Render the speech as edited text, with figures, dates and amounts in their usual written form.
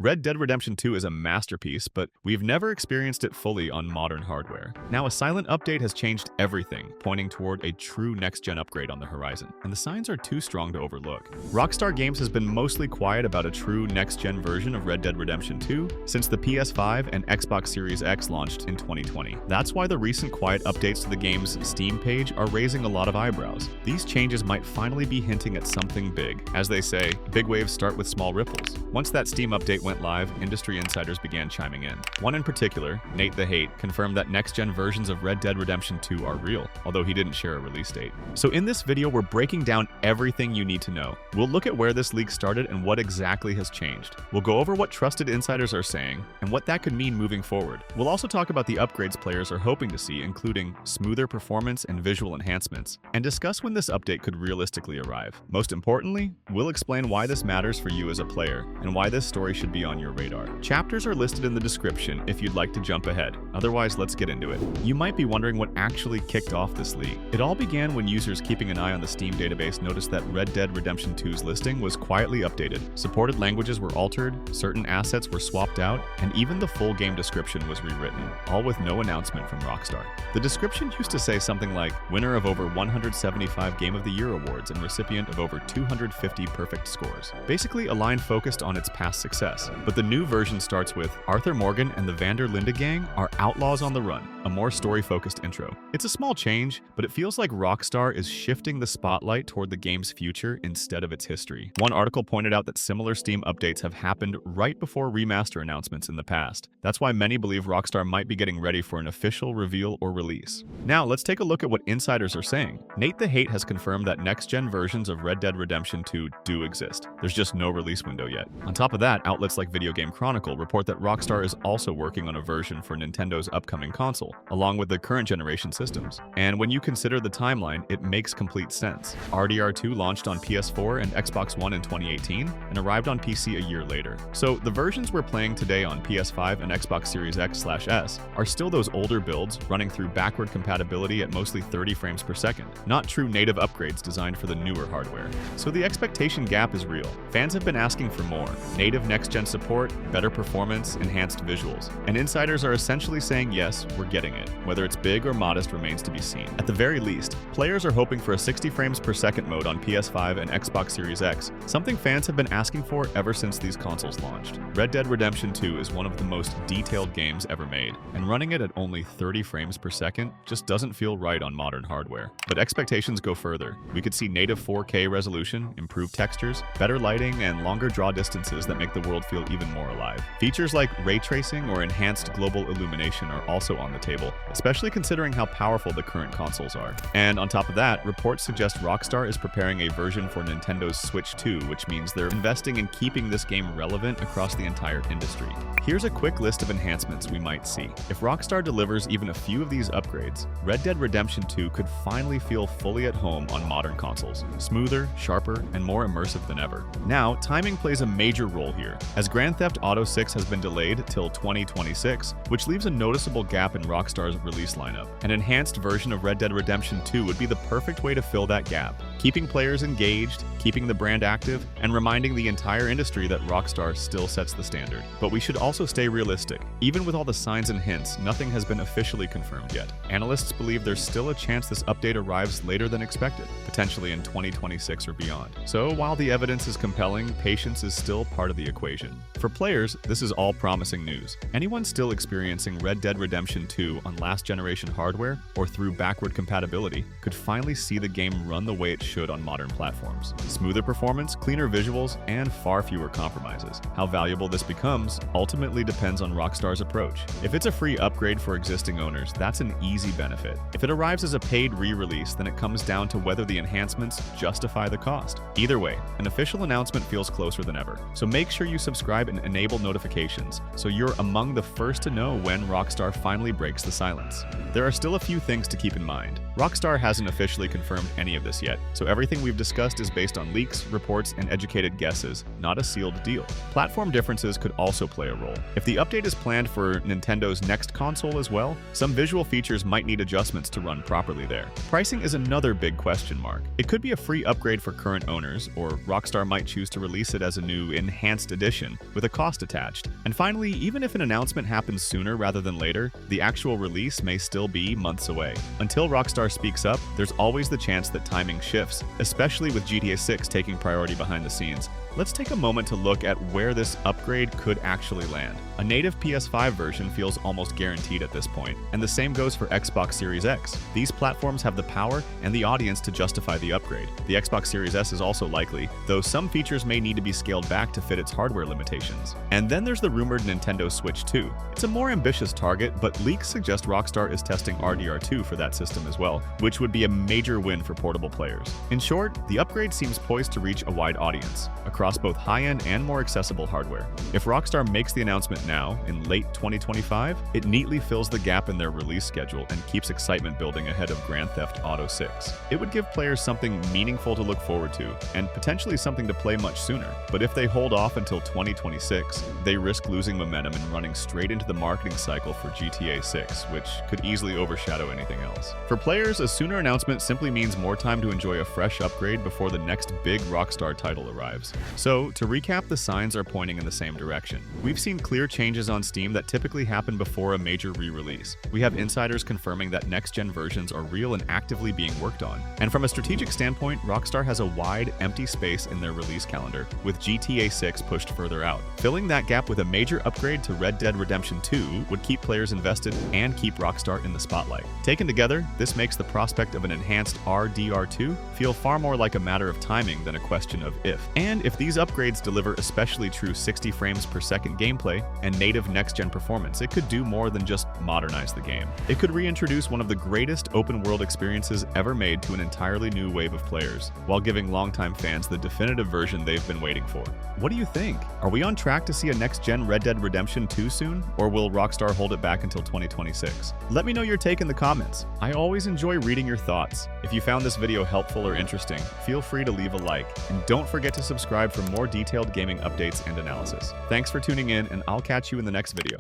Red Dead Redemption 2 is a masterpiece, but we've never experienced it fully on modern hardware. Now, a silent update has changed everything, pointing toward a true next-gen upgrade on the horizon, and the signs are too strong to overlook. Rockstar Games has been mostly quiet about a true next-gen version of Red Dead Redemption 2 since the PS5 and Xbox Series X launched in 2020. That's why the recent quiet updates to the game's Steam page are raising a lot of eyebrows. These changes might finally be hinting at something big. As they say, big waves start with small ripples. Once that Steam update went live, industry insiders began chiming in. One in particular, Nate the Hate, confirmed that next-gen versions of Red Dead Redemption 2 are real, although he didn't share a release date. So in this video, we're breaking down everything you need to know. We'll look at where this leak started and what exactly has changed. We'll go over what trusted insiders are saying and what that could mean moving forward. We'll also talk about the upgrades players are hoping to see, including smoother performance and visual enhancements, and discuss when this update could realistically arrive. Most importantly, we'll explain why this matters for you as a player and why this story should be on your radar. Chapters are listed in the description if you'd like to jump ahead. Otherwise, let's get into it. You might be wondering what actually kicked off this leak. It all began when users keeping an eye on the Steam database noticed that Red Dead Redemption 2's listing was quietly updated. Supported languages were altered, certain assets were swapped out, and even the full game description was rewritten, all with no announcement from Rockstar. The description used to say something like, winner of over 175 Game of the Year awards and recipient of over 250 perfect scores. Basically, a line focused on its past success. But the new version starts with, Arthur Morgan and the Vander Linde gang are outlaws on the run, a more story-focused intro. It's a small change, but it feels like Rockstar is shifting the spotlight toward the game's future instead of its history. One article pointed out that similar Steam updates have happened right before remaster announcements in the past. That's why many believe Rockstar might be getting ready for an official reveal or release. Now, let's take a look at what insiders are saying. Nate the Hate has confirmed that next-gen versions of Red Dead Redemption 2 do exist. There's just no release window yet. On top of that, outlets like Video Game Chronicle report that Rockstar is also working on a version for Nintendo's upcoming console, along with the current generation systems. And when you consider the timeline, it makes complete sense. RDR2 launched on PS4 and Xbox One in 2018 and arrived on PC a year later. So the versions we're playing today on PS5 and Xbox Series X/S are still those older builds running through backward compatibility at mostly 30 frames per second, not true native upgrades designed for the newer hardware. So the expectation gap is real. Fans have been asking for more: native next-gen support, better performance, enhanced visuals. And insiders are essentially saying yes, we're getting it. Whether it's big or modest remains to be seen. At the very least, players are hoping for a 60 frames per second mode on PS5 and Xbox Series X, something fans have been asking for ever since these consoles launched. Red Dead Redemption 2 is one of the most detailed games ever made, and running it at only 30 frames per second just doesn't feel right on modern hardware. But expectations go further. We could see native 4K resolution, improved textures, better lighting, and longer draw distances that make the world feel even more alive. Features like ray tracing or enhanced global illumination are also on the table, especially considering how powerful the current consoles are. And on top of that, reports suggest Rockstar is preparing a version for Nintendo's Switch 2, which means they're investing in keeping this game relevant across the entire industry. Here's a quick list of enhancements we might see. If Rockstar delivers even a few of these upgrades, Red Dead Redemption 2 could finally feel fully at home on modern consoles, smoother, sharper, and more immersive than ever. Now, timing plays a major role here, as Grand Theft Auto 6 has been delayed till 2026, which leaves a noticeable gap in Rockstar's release lineup. An enhanced version of Red Dead Redemption 2 would be the perfect way to fill that gap, keeping players engaged, keeping the brand active, and reminding the entire industry that Rockstar still sets the standard. But we should also stay realistic. Even with all the signs and hints, nothing has been officially confirmed yet. Analysts believe there's still a chance this update arrives later than expected, potentially in 2026 or beyond. So while the evidence is compelling, patience is still part of the equation. For players, this is all promising news. Anyone still experiencing Red Dead Redemption 2 on last generation hardware or through backward compatibility could finally see the game run the way it should on modern platforms. Smoother performance, cleaner visuals, and far fewer compromises. How valuable this becomes ultimately depends on Rockstar's approach. If it's a free upgrade for existing owners, that's an easy benefit. If it arrives as a paid re-release, then it comes down to whether the enhancements justify the cost. Either way, an official announcement feels closer than ever. So make sure you subscribe and enable notifications so you're among the first to know when Rockstar finally breaks the silence. There are still a few things to keep in mind. Rockstar hasn't officially confirmed any of this yet, so so everything we've discussed is based on leaks, reports, and educated guesses, not a sealed deal. Platform differences could also play a role. If the update is planned for Nintendo's next console as well, some visual features might need adjustments to run properly there. Pricing is another big question mark. It could be a free upgrade for current owners, or Rockstar might choose to release it as a new enhanced edition with a cost attached. And finally, even if an announcement happens sooner rather than later, the actual release may still be months away. Until Rockstar speaks up, there's always the chance that timing shifts, especially with GTA 6 taking priority behind the scenes. Let's take a moment to look at where this upgrade could actually land. A native PS5 version feels almost guaranteed at this point, and the same goes for Xbox Series X. These platforms have the power and the audience to justify the upgrade. The Xbox Series S is also likely, though some features may need to be scaled back to fit its hardware limitations. And then there's the rumored Nintendo Switch 2. It's a more ambitious target, but leaks suggest Rockstar is testing RDR2 for that system as well, which would be a major win for portable players. In short, the upgrade seems poised to reach a wide audience, across both high-end and more accessible hardware. If Rockstar makes the announcement now, in late 2025, it neatly fills the gap in their release schedule and keeps excitement building ahead of Grand Theft Auto 6. It would give players something meaningful to look forward to, and potentially something to play much sooner. But if they hold off until 2026, they risk losing momentum and running straight into the marketing cycle for GTA 6, which could easily overshadow anything else. For players, a sooner announcement simply means more time to enjoy a fresh upgrade before the next big Rockstar title arrives. So, to recap, the signs are pointing in the same direction. We've seen clear changes on Steam that typically happen before a major re-release. We have insiders confirming that next-gen versions are real and actively being worked on. And from a strategic standpoint, Rockstar has a wide, empty space in their release calendar, with GTA 6 pushed further out. Filling that gap with a major upgrade to Red Dead Redemption 2 would keep players invested and keep Rockstar in the spotlight. Taken together, this makes the prospect of an enhanced RDR2 feel far more like a matter of timing than a question of if. And if these upgrades deliver especially true 60 frames per second gameplay and native next-gen performance, it could do more than just modernize the game. It could reintroduce one of the greatest open-world experiences ever made to an entirely new wave of players, while giving longtime fans the definitive version they've been waiting for. What do you think? Are we on track to see a next-gen Red Dead Redemption 2 soon, or will Rockstar hold it back until 2026? Let me know your take in the comments. I always enjoy reading your thoughts. If you found this video helpful or interesting, feel free to leave a like, and don't forget to subscribe for more detailed gaming updates and analysis. Thanks for tuning in, and I'll catch you in the next video.